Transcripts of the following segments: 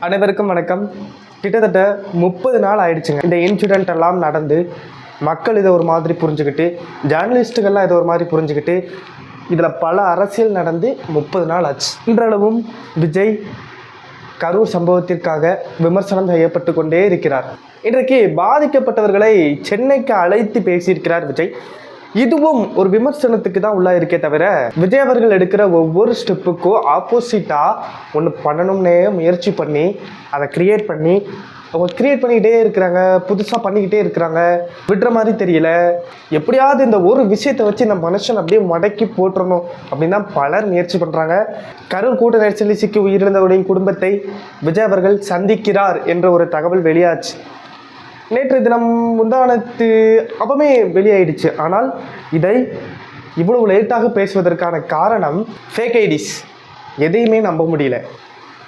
அனைவருக்கும் வணக்கம். கிட்டத்தட்ட 30 நாள் ஆயிடுச்சுங்க இந்த இன்சிடென்ட் எல்லாம் நடந்து. மக்கள் இதை ஒரு மாதிரி புரிஞ்சுக்கிட்டு, ஜேர்னலிஸ்ட்டுகள்லாம் இதை ஒரு மாதிரி புரிஞ்சுக்கிட்டு, இதில் பல அரசியல் நடந்து 30 நாள் ஆச்சு. இன்றளவும் விஜய் கரூர் சம்பவத்திற்காக விமர்சனம் செய்யப்பட்டு கொண்டே இருக்கிறார். இன்றைக்கு பாதிக்கப்பட்டவர்களை சென்னைக்கு அழைத்து பேசியிருக்கிறார் விஜய். இதுவும் ஒரு விமர்சனத்துக்கு தான் உள்ளா இருக்கே தவிர, விஜய் அவர்கள் எடுக்கிற ஒவ்வொரு ஸ்டெப்புக்கும் ஆப்போசிட்டாக ஒன்று பண்ணணும்னே முயற்சி பண்ணி அதை கிரியேட் பண்ணிக்கிட்டே இருக்கிறாங்க, புதுசாக பண்ணிக்கிட்டே இருக்கிறாங்க. விடுற மாதிரி தெரியல. எப்படியாவது இந்த ஒரு விஷயத்தை வச்சு இந்த மனுஷன் அப்படியே மடக்கி போட்டுறணும் அப்படின்னு தான் பலர் முயற்சி பண்ணுறாங்க. கரூர் கூட்ட நெரிசலில் சிக்கி உயிரிழந்தவருடைய குடும்பத்தை விஜய் அவர்கள் சந்திக்கிறார் என்ற ஒரு தகவல் வெளியாச்சு. நேற்று தினம் முந்தானத்து அப்பவே வெளியாயிடுச்சு. ஆனால் இதை இவ்வளவு லேட்டாக பேசுவதற்கான காரணம் ஃபேக் ஐடிஸ். எதையுமே நம்ப முடியல.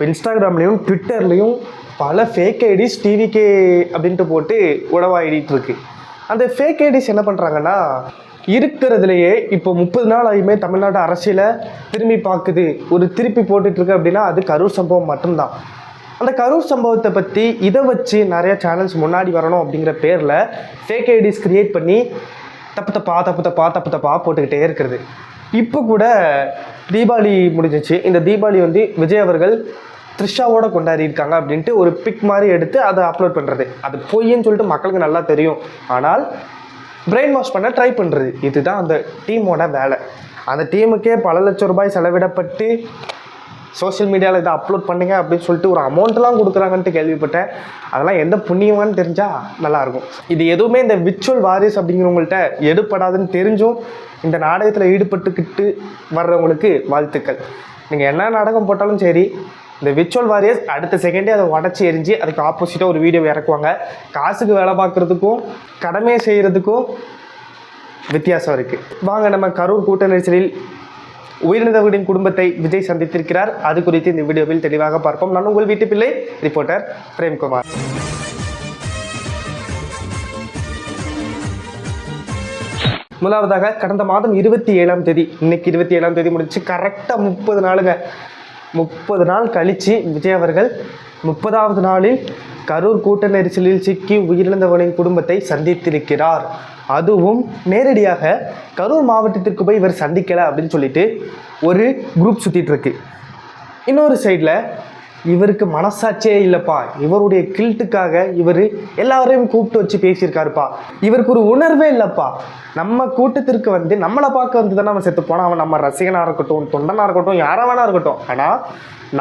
இன்ஸ்டாகிராம்லேயும் ட்விட்டர்லேயும் பல ஃபேக் ஐடிஸ் டிவிகே அப்படின்ட்டு போட்டு உடவாயிட்டு இருக்கு. அந்த ஃபேக் ஐடிஸ் என்ன பண்ணுறாங்கன்னா, இருக்கிறதுலையே இப்போ 30 நாள் ஆகியுமே தமிழ்நாடு அரசியலை திரும்பி பார்க்குது, ஒரு திருப்பி போட்டுட்ருக்கு அப்படின்னா அது கரூர் சம்பவம் மட்டும்தான். அந்த கரூர் சம்பவத்தை பற்றி இதை வச்சு நிறைய சேனல்ஸ் முன்னாடி வரணும் அப்படிங்கிற பேரில் ஃபேக் ஐடிஸ் கிரியேட் பண்ணி தப்பு தப்பா போட்டுக்கிட்டே இருக்கிறது. இப்போ கூட தீபாவளி முடிஞ்சிச்சு. இந்த தீபாவளி விஜய் அவர்கள் த்ரிஷாவோட கொண்டாடிருக்காங்க அப்படின்ட்டு ஒரு பிக் மாதிரி எடுத்து அதை அப்லோட் பண்ணுறது. அது பொய்ன்னு சொல்லிட்டு மக்களுக்கு நல்லா தெரியும். ஆனால் பிரெயின் வாஷ் பண்ண ட்ரை பண்ணுறது, இதுதான் அந்த டீமோட வேலை. அந்த டீமுக்கே பல லட்சம் ரூபாய் செலவிடப்பட்டு சோஷியல் மீடியாவில் இதை அப்லோட் பண்ணுங்க அப்படின்னு சொல்லிட்டு ஒரு அமௌண்ட்லாம் கொடுக்குறாங்கன்ட்டு கேள்விப்பட்டேன். அதெல்லாம் எந்த புண்ணியமானு தெரிஞ்சால் நல்லாயிருக்கும். இது எதுவுமே இந்த விர்ச்சுவல் வாரியர்ஸ் அப்படிங்கிறவங்கள்ட்ட எடுப்படாதுன்னு தெரிஞ்சும் இந்த நாடகத்தில் ஈடுபட்டுக்கிட்டு வர்றவங்களுக்கு வாழ்த்துக்கள். நீங்கள் என்ன நாடகம் போட்டாலும் சரி, இந்த விர்ச்சுவல் வாரியர்ஸ் அடுத்த செகண்டே அதை உடச்சி எரிஞ்சு அதுக்கு ஆப்போசிட்டாக ஒரு வீடியோ இறக்குவாங்க. காசுக்கு வேலை பார்க்குறதுக்கும் கடமையை செய்கிறதுக்கும் வித்தியாசம் இருக்குது. வாங்க நம்ம கரூர் கூட்ட நெரிசலில் உயிரிழந்தவர்களின் குடும்பத்தை விஜய் சந்தித்திருக்கிறார். அது குறித்து இந்த வீடியோவில் தெளிவாக பார்ப்போம். நான் உங்கள் வீட்டு பிள்ளை ரிப்போர்ட்டர் பிரேம்குமார். முதலாவதாக கடந்த மாதம் 27ஆம் தேதி, இன்னைக்கு 27ஆம் தேதி முடிச்சு கரெக்டாக 30 நாளுங்க. 30 நாள் கழித்து விஜய் அவர்கள் 30வது நாளில் கரூர் கூட்ட நெரிசலில் சிக்கி உயிரிழந்தவர்களின் குடும்பத்தை சந்தித்திருக்கிறார். அதுவும் நேரடியாக கரூர் மாவட்டத்திற்கு போய் இவர் சந்திக்கலை அப்படின்னு சொல்லிட்டு ஒரு குரூப் சுற்றிட்டு இருக்கு. இன்னொரு சைடில் இவருக்கு மனசாட்சியே இல்லைப்பா, இவருடைய கில்ட்டுக்காக இவர் எல்லாரையும் கூப்பிட்டு வச்சு பேசியிருக்காருப்பா, இவருக்கு ஒரு உணர்வே இல்லைப்பா, நம்ம கூட்டத்திற்கு நம்மளை பார்க்க தானே அவன் செத்து போனால், அவன் நம்ம ரசிகனாக இருக்கட்டும், தொண்டனாக இருக்கட்டும், யாராக வேணா இருக்கட்டும், ஆனால்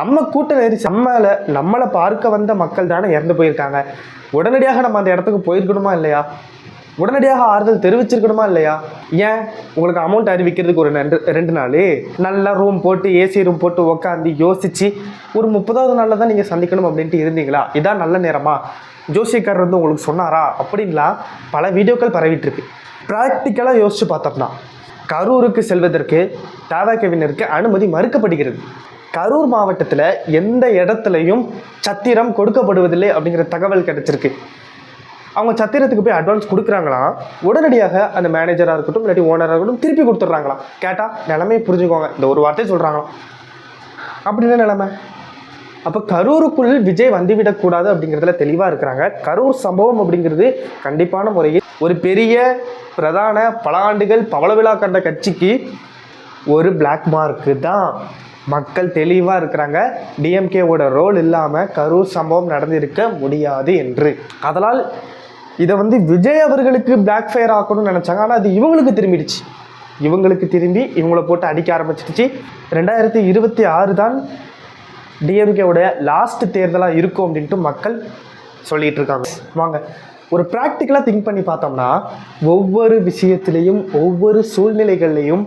நம்ம கூட்ட நெரிசல் நம்மளை பார்க்க வந்த மக்கள் தானே இறந்து போயிருக்காங்க. உடனடியாக நம்ம அந்த இடத்துக்கு போயிருக்கணுமா இல்லையா? உடனடியாக ஆறுதல் தெரிவிச்சிருக்கணுமா இல்லையா? ஏன் உங்களுக்கு அமௌண்ட் அறிவிக்கிறதுக்கு ஒரு 2 நாள் நல்லா ரூம் போட்டு ஏசி ரூம் போட்டு உட்காந்து யோசிச்சு ஒரு 30வது நாளில் தான் நீங்கள் சந்திக்கணும் அப்படின்ட்டு இருந்தீங்களா? இதான் நல்ல நேரமா? ஜோசியக்காரர் உங்களுக்கு சொன்னாரா? அப்படின்லாம் பல வீடியோக்கள் பரவிட்டு இருக்கு. ப்ராக்டிக்கலாக யோசிச்சு பார்த்தோம்னா கரூருக்கு செல்வதற்கு தவகவினருக்கு அனுமதி மறுக்கப்படுகிறது. கரூர் மாவட்டத்தில் எந்த இடத்துலையும் சத்திரம் கொடுக்கப்படுவதில்லை அப்படிங்கிற தகவல் கிடைச்சிருக்கு. அவங்க சத்திரத்துக்கு போய் அட்வான்ஸ் கொடுக்குறாங்களாம், உடனடியாக அந்த மேனேஜராக இருக்கட்டும் இல்லாட்டி ஓனராக இருக்கட்டும் திருப்பி கொடுத்துட்றாங்களாம். கேட்டால் நிலைமையை புரிஞ்சுக்கோங்க, இந்த ஒரு வார்த்தையை சொல்கிறாங்களாம். அப்படின்னா நிலைமை. அப்போ கரூருக்குள் விஜய் வந்துவிடக்கூடாது அப்படிங்கிறதுல தெளிவாக இருக்கிறாங்க. கரூர் சம்பவம் அப்படிங்கிறது கண்டிப்பான முறையில் ஒரு பெரிய பிரதான பல ஆண்டுகள் பவள விழா கண்ட கட்சிக்கு ஒரு பிளாக் மார்க்கு தான். மக்கள் தெளிவாக இருக்கிறாங்க. டிஎம்கேவோட ரோல் இல்லாமல் கரூர் சம்பவம் நடந்திருக்க முடியாது என்று. அதனால் இதை விஜய் அவர்களுக்கு பிளாக் ஃபயர் ஆக்கணும்னு நினச்சாங்க. ஆனால் அது இவங்களுக்கு திரும்பிடுச்சு. இவங்கள போட்டு அடிக்க ஆரம்பிச்சிடுச்சு. 2026 தான் டிஎம்கேவோட லாஸ்ட் தேர்தலாக இருக்கும் அப்படின்ட்டு மக்கள் சொல்லிகிட்டு இருக்காங்க. வாங்க ஒரு ப்ராக்டிக்கலாக திங்க் பண்ணி பார்த்தோம்னா, ஒவ்வொரு விஷயத்துலேயும் ஒவ்வொரு சூழ்நிலைகள்லையும்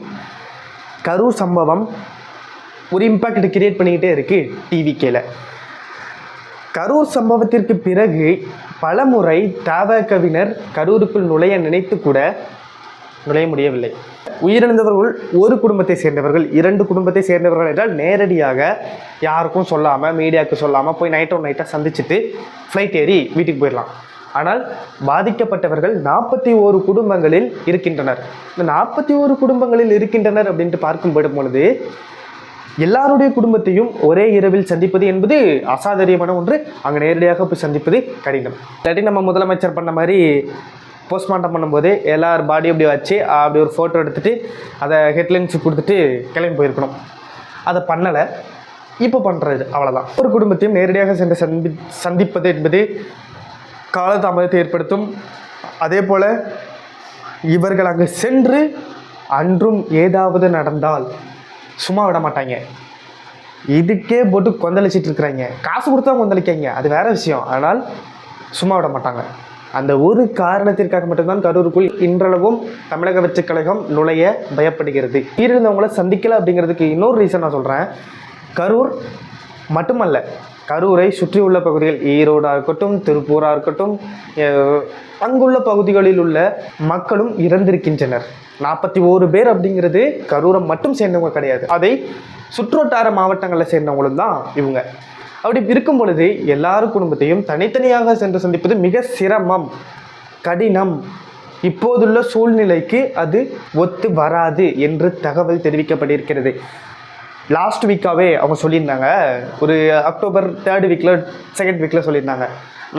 கரூர் சம்பவம் ஒரு இம்பேக்ட் கிரியேட் பண்ணிக்கிட்டே இருக்குது டிவிகேல. கரூர் சம்பவத்திற்கு பிறகு பல முறை தவகவினர் கரூருக்குள் நுழைய நினைத்து கூட நுழைய முடியவில்லை. உயிரிழந்தவர்கள் ஒரு குடும்பத்தை சேர்ந்தவர்கள், 2 குடும்பத்தை சேர்ந்தவர்கள் என்றால் நேரடியாக யாருக்கும் சொல்லாமல், மீடியாவுக்கு சொல்லாமல் போய் நைட்டாக சந்திச்சுட்டு ஃப்ளைட் ஏறி வீட்டுக்கு போயிடலாம். ஆனால் பாதிக்கப்பட்டவர்கள் 41 குடும்பங்களில் இருக்கின்றனர். இந்த 41 குடும்பங்களில் இருக்கின்றனர் அப்படின்ட்டு பார்க்கும் பொழுது எல்லாருடைய குடும்பத்தையும் ஒரே இரவில் சந்திப்பது என்பது அசாதாரியமான ஒன்று. அங்கே நேரடியாக போய் சந்திப்பது கடினம். இல்லாட்டி நம்ம முதலமைச்சர் பண்ண மாதிரி போஸ்ட்மார்ட்டம் பண்ணும்போது எல்லார் பாடி அப்படி வச்சு அப்படி ஒரு ஃபோட்டோ எடுத்துகிட்டு அதை ஹெட்லைன்ஸுக்கு கொடுத்துட்டு கிளம்பி போயிருக்கணும். அதை பண்ணலை, இப்போ பண்ணுறது அவ்வளோதான். ஒரு குடும்பத்தையும் நேரடியாக சென்று சந்திப்பது என்பது காலதாமதத்தை ஏற்படுத்தும். அதே போல் இவர்கள் அங்கே சென்று அன்றும் ஏதாவது நடந்தால் சும்மா விட மாட்டாங்க. இதுக்கே போட்டு கொந்தளிச்சிட்டு இருக்கிறாங்க. காசு கொடுத்தா கொந்தளிக்காங்க, அது வேற விஷயம். ஆனால் சும்மா விட மாட்டாங்க. அந்த ஒரு காரணத்திற்காக மட்டும்தான் கரூருக்குள் இன்றளவும் தமிழக வெற்றிக் கழகம் நுழைய பயப்படுகிறது. இருந்தவங்கள சந்திக்கலை அப்படிங்கிறதுக்கு இன்னொரு ரீசன் நான் சொல்கிறேன். கரூர் மட்டுமல்ல, கரூரை சுற்றியுள்ள பகுதிகள், ஈரோடாக இருக்கட்டும், திருப்பூராக இருக்கட்டும், அங்குள்ள பகுதிகளில் உள்ள மக்களும் இறந்திருக்கின்றனர். 41 பேர் அப்படிங்கிறது கரூரை மட்டும் சேர்ந்தவங்க கிடையாது, அதை சுற்றுவட்டார மாவட்டங்களில் சேர்ந்தவங்களும் தான் இவங்க. அப்படி இருக்கும் பொழுது எல்லாரும் குடும்பத்தையும் தனித்தனியாக சென்று சந்திப்பது மிக சிரமம், கடினம். இப்போதுள்ள சூழ்நிலைக்கு அது ஒத்து வராது என்று தகவல் தெரிவிக்கப்பட்டிருக்கிறது. லாஸ்ட் வீக்காகவே அவங்க சொல்லியிருந்தாங்க, ஒரு அக்டோபர் 3rd வீக்கில் 2nd வீக்கில் சொல்லியிருந்தாங்க,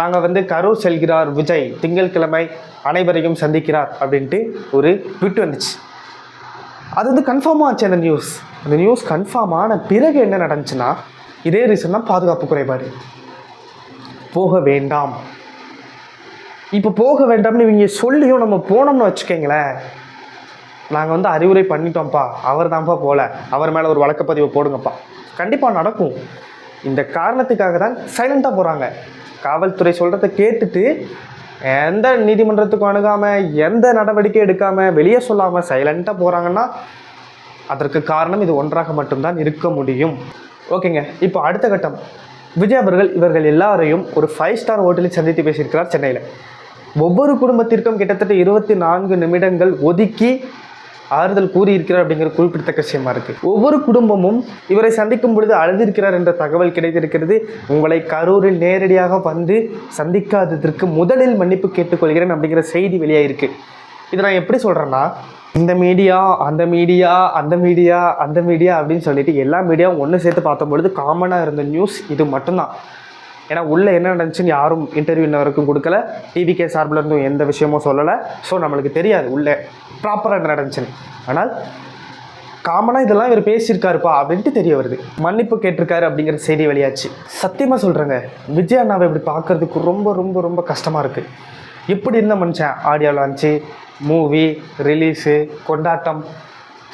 நாங்கள் கரூர் செல்கிறார் விஜய், திங்கட்கிழமை அனைவரையும் சந்திக்கிறார் அப்படின்ட்டு ஒரு ட்வீட் வந்துச்சு. அது கன்ஃபார்ம் ஆச்சு. அந்த நியூஸ் கன்ஃபார்ம் ஆன பிறகு என்ன நடந்துச்சுன்னா, இதே ரீசன் தான் பாதுகாப்பு குறைபாடு. போக வேண்டாம். இப்போ போக வேண்டாம்னு இவங்க சொல்லியும் நம்ம போனோம்னு வச்சுக்கோங்களேன், நாங்கள் அறிவுரை பண்ணிட்டோம்ப்பா, அவர் தான்ப்பா போகல, அவர் மேலே ஒரு வழக்கப்பதிவு போடுங்கப்பா, கண்டிப்பாக நடக்கும். இந்த காரணத்துக்காக தான் சைலண்ட்டாக போகிறாங்க. காவல்துறை சொல்கிறத கேட்டுட்டு எந்த நீதிமன்றத்துக்கும் அணுகாமல், எந்த நடவடிக்கை எடுக்காமல், வெளியே சொல்லாமல் சைலண்ட்டாக போகிறாங்கன்னா அதற்கு காரணம் இது ஒன்றாக மட்டும்தான் இருக்க முடியும். ஓகேங்க, இப்போ அடுத்த கட்டம். விஜய் அவர்கள் இவர்கள் எல்லாரையும் ஒரு 5 ஸ்டார் ஹோட்டலில் சந்தித்து பேசியிருக்கிறார் சென்னையில். ஒவ்வொரு குடும்பத்திற்கும் கிட்டத்தட்ட 24 நிமிடங்கள் ஒதுக்கி ஆறுதல் கூறியிருக்கிறார் அப்படிங்கிற குறிப்பிடத்தக்க விஷயமா இருக்குது. ஒவ்வொரு குடும்பமும் இவரை சந்திக்கும் பொழுது அழுதிருக்கிறார் என்ற தகவல் கிடைத்திருக்கிறது. உங்களை கரூரில் நேரடியாக வந்து சந்திக்காததற்கு முதலில் மன்னிப்பு கேட்டுக்கொள்கிறேன் அப்படிங்கிற செய்தி வெளியாயிருக்கு. இதை நான் எப்படி சொல்கிறேன்னா, இந்த மீடியா அந்த மீடியா அந்த மீடியா அந்த மீடியா அப்படின்னு சொல்லிட்டு எல்லா மீடியாவும் ஒன்று சேர்த்து பார்த்தபொழுது காமனாக இருந்த நியூஸ் இது மட்டும்தான். ஏன்னா உள்ளே என்ன நடந்துச்சுன்னு யாரும் இன்டர்வியூ இன்ன வரைக்கும் கொடுக்கல, டிவிகே சார்பில் இருந்தும் எந்த விஷயமும் சொல்லலை. ஸோ நம்மளுக்கு தெரியாது உள்ளே ப்ராப்பராக என்ன நடந்துச்சுன்னு. ஆனால் காமனாக இதெல்லாம் இவர் பேசியிருக்காருப்பா அப்படின்ட்டு தெரிய வருது. மன்னிப்பு கேட்டிருக்காரு அப்படிங்கிற செய்தி வெளியாச்சு. சத்தியமாக சொல்கிறேங்க, விஜய் அண்ணாவை இப்படி பார்க்குறதுக்கு ரொம்ப ரொம்ப ரொம்ப கஷ்டமாக இருக்குது. எப்படி இருந்த மனுஷன், ஆடியோ லான்ச்சு, மூவி ரிலீஸு, கொண்டாட்டம்,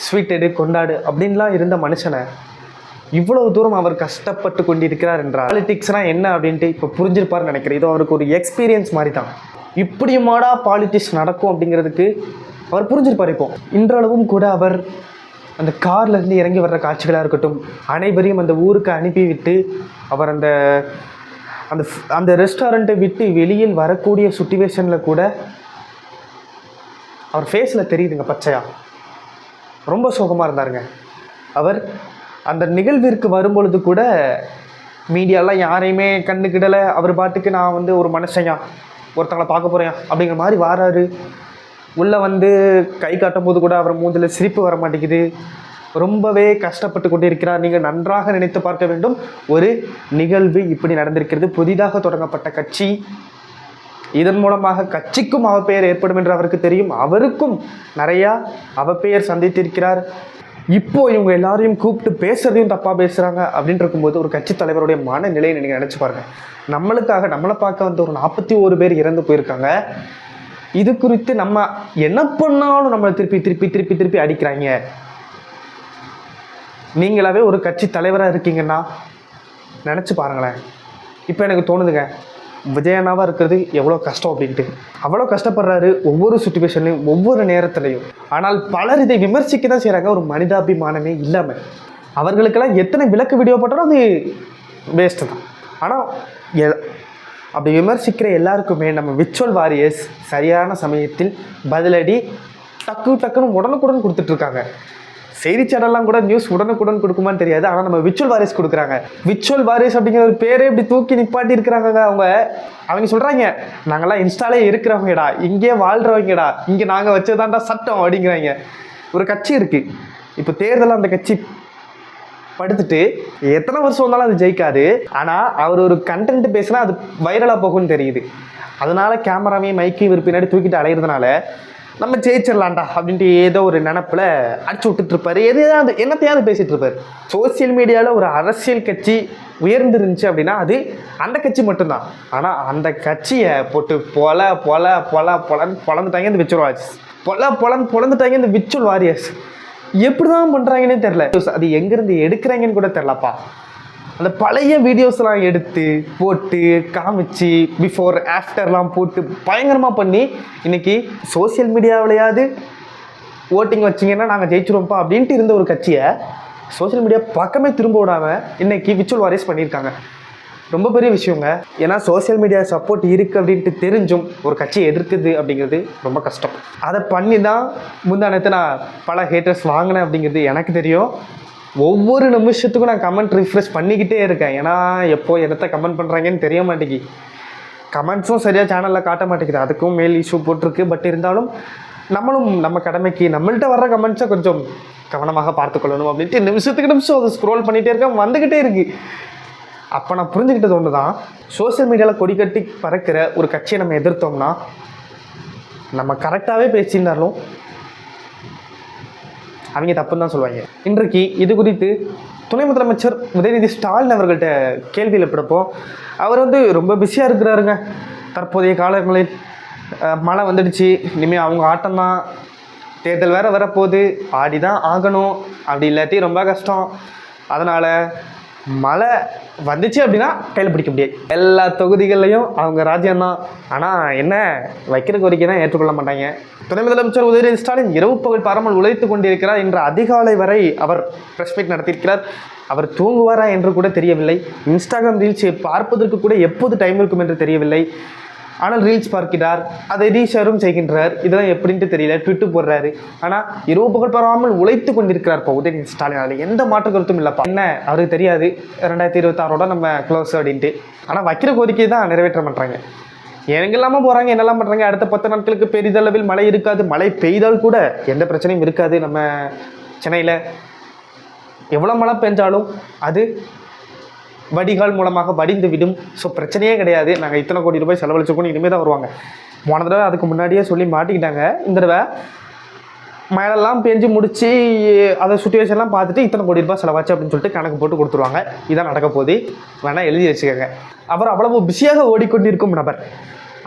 ஸ்வீட் எடு கொண்டாடு அப்படின்லாம் இருந்த மனுஷனை இவ்வளவு தூரம் அவர் கஷ்டப்பட்டு கொண்டிருக்கிறார் என்றால் பாலிடிக்ஸ்னால் என்ன அப்படின்ட்டு இப்போ புரிஞ்சிருப்பார்னு நினைக்கிறேன். இது அவருக்கு ஒரு எக்ஸ்பீரியன்ஸ் மாதிரி தான். இப்படியுமாடா பாலிடிக்ஸ் நடக்கும் அப்படிங்கிறதுக்கு அவர் புரிஞ்சிருப்பார். இப்போ இன்றளவும் கூட அவர் அந்த கார்லேருந்து இறங்கி வர்ற காட்சிகளாக இருக்கட்டும், அனைவரையும் அந்த ஊருக்கு அனுப்பிவிட்டு அவர் அந்த அந்த அந்த ரெஸ்டாரண்ட்டை விட்டு வெளியில் வரக்கூடிய சுச்சுவேஷனில் கூட அவர் ஃபேஸில் தெரியுதுங்க பச்சையாக. ரொம்ப சோகமாக இருந்தாருங்க அவர். அந்த நிகழ்விற்கு வரும்பொழுது கூட மீடியாலாம் யாரையுமே கண்டுக்கிடலை. அவர் பாட்டுக்கு நான் ஒரு மனுஷையா, ஒருத்தங்களை பார்க்க போகிறேன் அப்படிங்கிற மாதிரி வாராரு. உள்ளே கை காட்டும் போது கூட அவர் மூஞ்சில் சிரிப்பு வர மாட்டேங்குது. ரொம்பவே கஷ்டப்பட்டு கொண்டு இருக்கிறார். நீங்கள் நன்றாக நினைத்து பார்க்க வேண்டும். ஒரு நிகழ்வு இப்படி நடந்திருக்கிறது. புதிதாக தொடங்கப்பட்ட கட்சி, இதன் மூலமாக கட்சிக்கும் அவப்பெயர் ஏற்படும் என்று அவருக்கு தெரியும். அவருக்கும் நிறையா அவப்பெயர் சந்தித்திருக்கிறார். இப்போ இவங்க எல்லாரையும் கூப்பிட்டு பேசுறதையும் தப்பாக பேசுகிறாங்க அப்படின்னு இருக்கும்போது ஒரு கட்சி தலைவருடைய மனநிலையை நீங்கள் நினச்சி பாருங்கள். நம்மளுக்காக நம்மளை பார்க்க ஒரு 41 பேர் இறந்து போயிருக்காங்க. இது குறித்து நம்ம என்ன பண்ணாலும் நம்மளை திருப்பி திருப்பி திருப்பி திருப்பி அடிக்கிறாங்க. நீங்களாவே ஒரு கட்சி தலைவராக இருக்கீங்கன்னா நினச்சி பாருங்களேன். இப்போ எனக்கு தோணுதுங்க, விஜயண்ணாவாக இருக்கிறது எவ்வளோ கஷ்டம் அப்படின்ட்டு. அவ்வளோ கஷ்டப்படுறாரு ஒவ்வொரு சுச்சுவேஷன்லையும், ஒவ்வொரு நேரத்துலையும். ஆனால் பலர் இதை விமர்சிக்க தான் செய்கிறாங்க, ஒரு மனிதாபிமானமே இல்லாமல். அவர்களுக்கெல்லாம் எத்தனை விளக்கு வீடியோ போட்டாலும் அது வேஸ்ட்டு தான். ஆனால் அப்படி விமர்சிக்கிற எல்லாருக்குமே நம்ம விர்ச்சுவல் வாரியர்ஸ் சரியான சமயத்தில் பதிலடி டக்குன்னு உடனுக்குடன் கொடுத்துட்ருக்காங்க. செய்தி சேனல்லாம் கூட நியூஸ் உடனுக்குடன் கொடுக்குமான்னு தெரியாது, ஆனால் நம்ம விர்ச்சுவல் வாரியர்ஸ் கொடுக்குறாங்க. விர்ச்சுவல் வாரியர்ஸ் அப்படிங்கிற ஒரு பேரே இப்படி தூக்கி நிப்பாட்டி இருக்கிறாங்க. அவங்க சொல்கிறாங்க, நாங்கள்லாம் இன்ஸ்டாலே இருக்கிறவங்கடா, இங்கே வாழ்கிறவங்கடா, இங்கே நாங்கள் வச்சதாண்டா சட்டம் அப்படிங்கிறாங்க. ஒரு கட்சி இருக்குது, இப்போ தேர்தலில் அந்த கட்சி படுத்துட்டு எத்தனை வருஷம் வந்தாலும் அது ஜெயிக்காது. ஆனால் அவர் ஒரு கண்டென்ட் பேசினா அது வைரலாக போகும்னு தெரியுது. அதனால கேமராவையும் மைக்கையும் இவர் பின்னாடி தூக்கிட்டு அலையிறதுனால நம்ம ஜெயிச்சிடலாம்டா அப்படின்ட்டு ஏதோ ஒரு நினப்பில் அடிச்சு விட்டுட்டு இருப்பாரு. எதையாவது என்னத்தையாவது பேசிகிட்டு இருப்பார். சோசியல் மீடியாவில் ஒரு அரசியல் கட்சி உயர்ந்துருந்துச்சு அப்படின்னா அது அந்த கட்சி மட்டும்தான். ஆனால் அந்த கட்சியை போட்டு பொழந்துட்டாங்க இந்த விர்ச்சுவல் வாரியர்ஸ். பொழந்துட்டாங்க இந்த விர்ச்சுவல் வாரியர்ஸ். எப்படி தான் பண்ணுறாங்கன்னே தெரில. அது எங்கேருந்து எடுக்கிறாங்கன்னு கூட தெரிலப்பா. அந்த பழைய வீடியோஸ்லாம் எடுத்து போட்டு காமிச்சு பிஃபோர் ஆஃப்டர்லாம் போட்டு பயங்கரமாக பண்ணி இன்றைக்கி சோசியல் மீடியாவிலையாவது ஓட்டிங் வச்சிங்கன்னா நாங்கள் ஜெயிச்சிருவோம்ப்பா அப்படின்ட்டு இருந்த ஒரு கட்சியை சோசியல் மீடியா பக்கமே திரும்ப விடாமல் இன்றைக்கி விர்ச்சுவல் வாரியர்ஸ் பண்ணியிருக்காங்க. ரொம்ப பெரிய விஷயங்க. ஏன்னா சோசியல் மீடியா சப்போர்ட் இருக்குது அப்படின்ட்டு தெரிஞ்சும் ஒரு கட்சியை எதிர்க்குது அப்படிங்கிறது ரொம்ப கஷ்டம். அதை பண்ணி தான் முந்தானத்தை நான் பல ஹேட்டர்ஸ் வாங்கினேன் அப்படிங்கிறது எனக்கு தெரியும். ஒவ்வொரு நிமிஷத்துக்கும் நான் கமெண்ட் ரிஃப்ரெஷ் பண்ணிக்கிட்டே இருக்கேன். ஏன்னா எப்போ என்னத்தை கமெண்ட் பண்ணுறாங்கன்னு தெரிய மாட்டேங்கி. கமெண்ட்ஸும் சரியாக சேனலில் காட்ட மாட்டேங்குது. அதுக்கும் மேல் இஷ்யூ போட்டிருக்கு. பட் இருந்தாலும் நம்மளும் நம்ம கடமைக்கு நம்மள்கிட்ட வர்ற கமெண்ட்ஸை கொஞ்சம் கவனமாக பார்த்துக்கொள்ளணும் அப்படின்ட்டு நிமிஷத்துக்கு நிமிஷம் அதை ஸ்க்ரோல் பண்ணிகிட்டே இருக்கேன், வந்துக்கிட்டே இருக்குது. அப்போ நான் புரிஞ்சுக்கிட்டது ஒன்று தான், சோசியல் மீடியாவில் கொடி கட்டி பறக்கிற ஒரு கட்சியை நம்ம எதிர்த்தோம்னா நம்ம கரெக்டாகவே பேசியிருந்தாலும் அவங்க தப்புன்னு தான் சொல்லுவாங்க. இன்றைக்கு இது குறித்து துணை முதலமைச்சர் உதயநிதி ஸ்டாலின் அவர்கள்ட்ட கேள்வி எழுப்பினப்போ அவர் ரொம்ப பிஸியாக இருக்கிறாருங்க. தற்போதைய காலங்களில் மழை வந்துடுச்சு, இனிமேல் அவங்க ஆட்டம்தான், தேர்தல் வேறு வரப்போகுது, ஆடி தான் ஆகணும், அப்படி இல்லாட்டி ரொம்ப கஷ்டம். அதனால் மழை வந்துச்சு அப்படின்னா கையில் பிடிக்க முடியாது. எல்லா தொகுதிகள்லையும் அவங்க ராஜ்யம்தான். ஆனால் என்ன வைக்கிற கோரிக்கை தான் ஏற்றுக்கொள்ள மாட்டாங்க. துணை முதலமைச்சர் உதயநிதி ஸ்டாலின் இரவு பகல் பாராமல் உழைத்து கொண்டிருக்கிறார். இன்று அதிகாலை வரை அவர் ப்ரெஸ் மீட் நடத்தியிருக்கிறார். அவர் தூங்குவாரா என்று கூட தெரியவில்லை. இன்ஸ்டாகிராம் ரீல்ஸை பார்ப்பதற்கு கூட எப்போது டைம் இருக்கும் என்று தெரியவில்லை. ஆனால் ரீல்ஸ் பார்க்கிறார், அதை ரீஷேரும் செய்கின்றார். இதெல்லாம் எப்படின்ட்டு தெரியல, ட்விட்டு போடுறாரு. ஆனால் இரவு பகல் பரவாமல் உழைத்து கொண்டிருக்கிறார் இப்போ உதயநிதி ஸ்டாலின். அதில் எந்த மாற்று கருத்தும் இல்லைப்பா. என்ன அவருக்கு தெரியாது 2026 நம்ம க்ளோஸ் அப்படின்ட்டு. ஆனால் வைக்கிற கோரிக்கை தான் நிறைவேற்ற மாட்டாங்க. எங்கெல்லாமல் போகிறாங்க, என்னெல்லாம் பண்ணுறாங்க. அடுத்த 10 நாட்களுக்கு பெரிதளவில் மழை இருக்காது. மழை பெய்தால் கூட எந்த பிரச்சனையும் இருக்காது. நம்ம சென்னையில் எவ்வளோ மழை பெஞ்சாலும் அது வடிகால் மூலமாக வடிந்து விடும். ஸோ பிரச்சனையே கிடையாது. நாங்கள் இத்தனை கோடி ரூபாய் செலவழிச்சுக்கணும், இனிமேல் தான் வருவாங்க. போன தடவை அதுக்கு முன்னாடியே சொல்லி மாட்டிக்கிட்டாங்க. இந்த தடவை மழைலாம் பெஞ்சு முடித்து அதை சுச்சுவேஷன்லாம் பார்த்துட்டு இத்தனை கோடி ரூபாய் செலவாச்சு அப்படின்னு சொல்லிட்டு கணக்கு போட்டு கொடுத்துருவாங்க. இதான் நடக்க போகுது, வேணால் எழுதி வச்சுக்கோங்க. அவர் அவ்வளவு பிஸியாக ஓடிக்கொண்டிருக்கும் நபர்.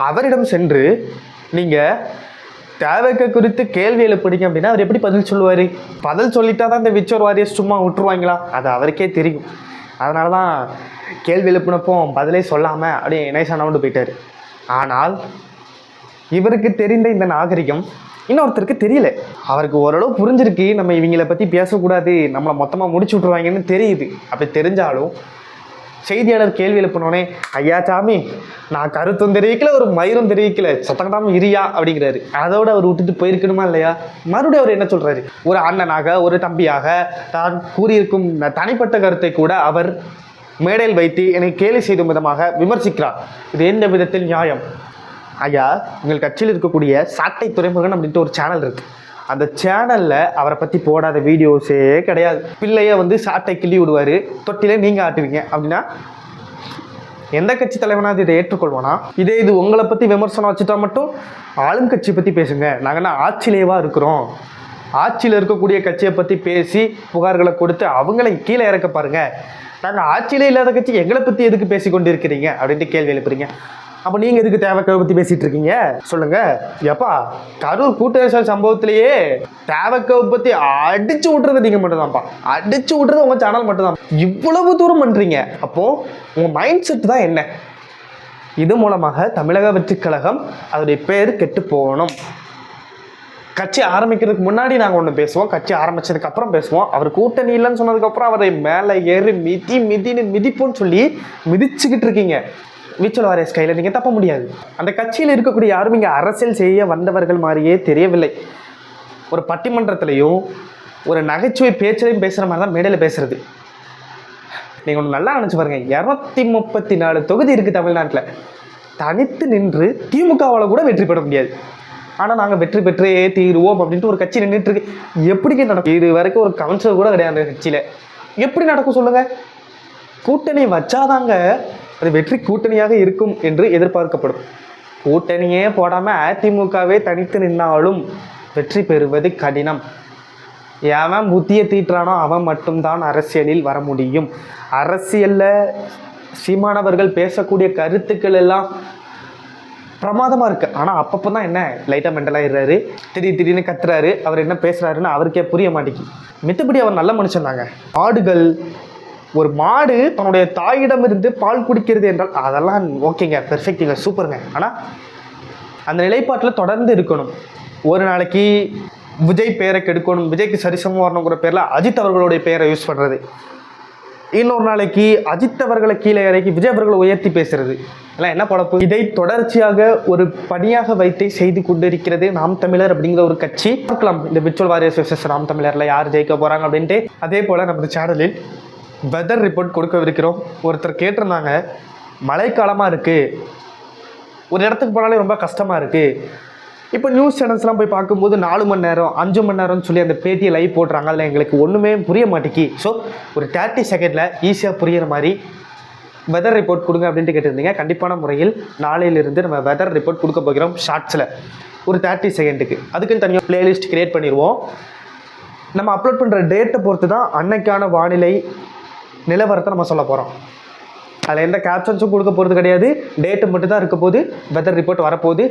அவரிடம் சென்று நீங்கள் தேவைக்கு குறித்து கேள்வி எழுப்பினீங்க அப்படின்னா அவர் எப்படி பதில் சொல்லுவார்? பதில் சொல்லிட்டா தான் இந்த விர்ச்சுவல் வாரியர்ஸ் சும்மா விட்டுருவாங்களா? அது அவருக்கே தெரியும். அதனால தான் கேள்வி எழுப்பினப்போ பதிலே சொல்லாமல் அப்படியே நைசானவுண்டு போயிட்டார். ஆனால் இவருக்கு தெரிந்த இந்த நாகரிகம் இன்னொருத்தருக்கு தெரியல. அவருக்கு ஓரளவு புரிஞ்சிருக்கு, நம்ம இவங்களை பற்றி பேசக்கூடாது, நம்மளை மொத்தமாக முடிச்சு விட்ருவாங்கன்னு தெரியுது. அப்படி தெரிஞ்சாலும் செய்தியாளர் கேள்வி எழுப்பினோடனே, ஐயா சாமி நான் கருத்தும் தெரிவிக்கல, ஒரு மயிரும் தெரிவிக்கல, சத்தங்கடாமல் இரியா அப்படிங்கிறாரு. அதோடு அவர் விட்டுட்டு போயிருக்கணுமா இல்லையா? மறுபடியும் அவர் என்ன சொல்கிறாரு? ஒரு அண்ணனாக, ஒரு தம்பியாக தான் கூறியிருக்கும் தனிப்பட்ட கருத்தை கூட அவர் மேடையில் வைத்து என்னை கேலி செய்யும் விதமாக விமர்சிக்கிறார். இது எந்த விதத்தில் நியாயம்? ஐயா, உங்கள் கட்சியில் இருக்கக்கூடிய சாட்டை துறைமுருகன் அப்படின்ட்டு ஒரு சேனல் இருக்குது. அந்த சேனலில் அவரை பற்றி போடாத வீடியோஸே கிடையாது. பிள்ளைய சாட்டை கிள்ளி விடுவார், தொட்டிலே நீங்கள் ஆட்டுவீங்க அப்படின்னா எந்த கட்சி தலைவனாவது இதை ஏற்றுக்கொள்வானா? இது உங்களை பற்றி விமர்சனம் வச்சுட்டா மட்டும் ஆளும் கட்சி பற்றி பேசுங்க, நாங்கள் ஆட்சியிலேவா இருக்கிறோம், ஆட்சியில் இருக்கக்கூடிய கட்சியை பற்றி பேசி புகார்களை கொடுத்து அவங்களை கீழே இறக்க பாருங்கள், நாங்கள் ஆட்சியிலே இல்லாத கட்சி எங்களை பற்றி எதுக்கு பேசி கொண்டு இருக்கிறீங்க அப்படின்ட்டு கேள்வி எழுப்புறீங்க. அப்போ நீங்கள் எதுக்கு தேவைக்கவை பற்றி பேசிகிட்டு இருக்கீங்க சொல்லுங்கள். எப்பா கரூர் கூட்ட நெரிசல் சம்பவத்திலேயே தேவைக்கவை பற்றி அடித்து விட்றது நீங்கள் மட்டும்தான்ப்பா, அடித்து விட்றது உங்கள் சேனல் மட்டும்தான். இவ்வளவு தூரம் பண்ணுறீங்க, அப்போது உங்கள் மைண்ட் செட் தான் என்ன? இது மூலமாக தமிழக வெற்றிக் கழகம் அதோடைய பேர் கெட்டு போகணும். கட்சி ஆரம்பிக்கிறதுக்கு முன்னாடி நாங்கள் ஒன்று பேசுவோம், கட்சி ஆரம்பித்ததுக்கப்புறம் பேசுவோம். அவர் கூட்டணி இல்லைன்னு சொன்னதுக்கப்புறம் அவரை மேலே ஏறி மிதிப்போன்னு சொல்லி மிதிச்சுக்கிட்டு இருக்கீங்க. விர்ச்சுவல் வாரியர்ஸ் கையில் நீங்கள் தப்ப முடியாது. அந்த கட்சியில் இருக்கக்கூடிய யாரும் இங்கே அரசியல் செய்ய வந்தவர்கள் மாதிரியே தெரியவில்லை. ஒரு பட்டிமன்றத்திலையும் ஒரு நகைச்சுவை பேச்சிலையும் பேசுகிற மாதிரி தான் மேடையில் பேசுகிறது. நீங்கள் ஒன்று நல்லா நினச்சி பாருங்கள், 234 தொகுதி இருக்குது தமிழ்நாட்டில். தனித்து நின்று திமுகவால் கூட வெற்றி பெற முடியாது. ஆனால் நாங்கள் வெற்றி பெற்றே தீருவோம் அப்படின்ட்டு ஒரு கட்சி நின்றுட்டுருக்கு. எப்படிங்க நடக்கும்? இது வரைக்கும் ஒரு கவுன்சிலர் கூட கிடையாது அந்த கட்சியில். எப்படி நடக்கும் சொல்லுங்க? கூட்டணி வச்சாதாங்க அது வெற்றி கூட்டணியாக இருக்கும் என்று எதிர்பார்க்கப்படும். கூட்டணியே போடாமல் அதிமுகவே தனித்து நின்னாலும் வெற்றி பெறுவது கடினம். எவன் புத்தியை தீட்டுறானோ அவன் மட்டும்தான் அரசியலில் வர முடியும். அரசியலில் சீமானவர்கள் பேசக்கூடிய கருத்துக்கள் எல்லாம் பிரமாதமாக இருக்குது. ஆனால் அப்பப்போ தான் என்ன லைட்டாக மெண்டலாகிடுறாரு, திடீர்னு கத்துறாரு. அவர் என்ன பேசுகிறாருன்னு அவருக்கே புரிய மாட்டேங்குது. மித்தபடி அவர் நல்ல மனுஷன் தாங்க. மாடுகள், ஒரு மாடு தன்னுடைய தாயிடமிருந்து பால் குடிக்கிறது என்றால் அதெல்லாம் ஓகேங்க, பெர்ஃபெக்ட்டுங்க, சூப்பருங்க. ஆனால் அந்த நிலைப்பாட்டில் தொடர்ந்து இருக்கணும். ஒரு நாளைக்கு விஜய் பேரை கெடுக்கணும், விஜய்க்கு சரிசமம் வரணுங்கிற பேரில் அஜித் அவர்களுடைய பேரை யூஸ் பண்ணுறது, இன்னொரு நாளைக்கு அஜித் அவர்களை கீழே இறக்கி விஜய் அவர்களை உயர்த்தி பேசுறது, எல்லாம் என்ன பழப்பு? இதை தொடர்ச்சியாக ஒரு பணியாக வைத்தே செய்து கொண்டிருக்கிறது நாம் தமிழர் அப்படிங்கிற ஒரு கட்சி. பார்க்கலாம் இந்த விர்ச்சுவல் வாரியர்ஸ் வெர்சஸ் நாம் தமிழரில் யார் ஜெயிக்க போகிறாங்க அப்படின்ட்டு. அதே போல் நம்ம சேனலில் வெதர் ரிப்போர்ட் கொடுக்கவிருக்கிறோம். ஒருத்தர் கேட்டிருந்தாங்க, மழைக்காலமாக இருக்குது, ஒரு இடத்துக்கு போனாலே ரொம்ப கஷ்டமாக இருக்குது. இப்போ நியூஸ் சேனல்ஸ்லாம் போய் பார்க்கும்போது 4 மணி நேரம் 5 மணி நேரம்னு சொல்லி அந்த பேட்டியை லைவ் போடுறாங்க. அதில் எங்களுக்கு ஒன்றுமே புரிய மாட்டேங்கி. ஸோ ஒரு 30 செகண்டில் ஈஸியாக புரிகிற மாதிரி வெதர் ரிப்போர்ட் கொடுங்க அப்படின்ட்டு கேட்டிருந்தீங்க. கண்டிப்பான முறையில் நாளையிலிருந்து நம்ம வெதர் ரிப்போர்ட் கொடுக்க போகிறோம் ஷார்ட்ஸில் ஒரு 30 செகண்டுக்கு. அதுக்குன்னு தனியாக பிளேலிஸ்ட் க்ரியேட் பண்ணிடுவோம். நம்ம அப்லோட் பண்ணுற டேட்டை பொறுத்து தான் அன்னைக்கான வானிலை நிலவரத்தை நம்ம சொல்ல போகிறோம். அதில் எந்த கேப்ஷன்ஸும் கொடுக்க போகிறது கிடையாது. டேட்டு மட்டும் தான் இருக்க போது. வெதர் ரிப்போர்ட் வரப்போகுது.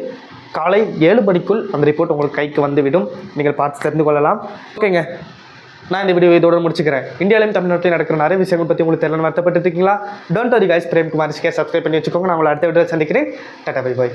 காலை 7 மணிக்குள் அந்த ரிப்போர்ட் உங்களுக்கு கைக்கு வந்துவிடும். நீங்கள் பார்த்து தெரிந்து கொள்ளலாம். ஓகேங்க, நான் இந்த வீடியோ இதோட முடிச்சுக்கிறேன். இந்தியாவிலும் தமிழ்நாட்டில் நடக்கிற நிறைய விஷயங்கள் பற்றி உங்களுக்கு தெரியல வருத்தப்பட்டு இருக்கீங்களா? Don't worry guys, Premkumar subscribe பண்ணி வச்சுக்கோங்க. நான் உங்களை அடுத்த வீடியோ சந்திக்கிறேன். Tata bye bye.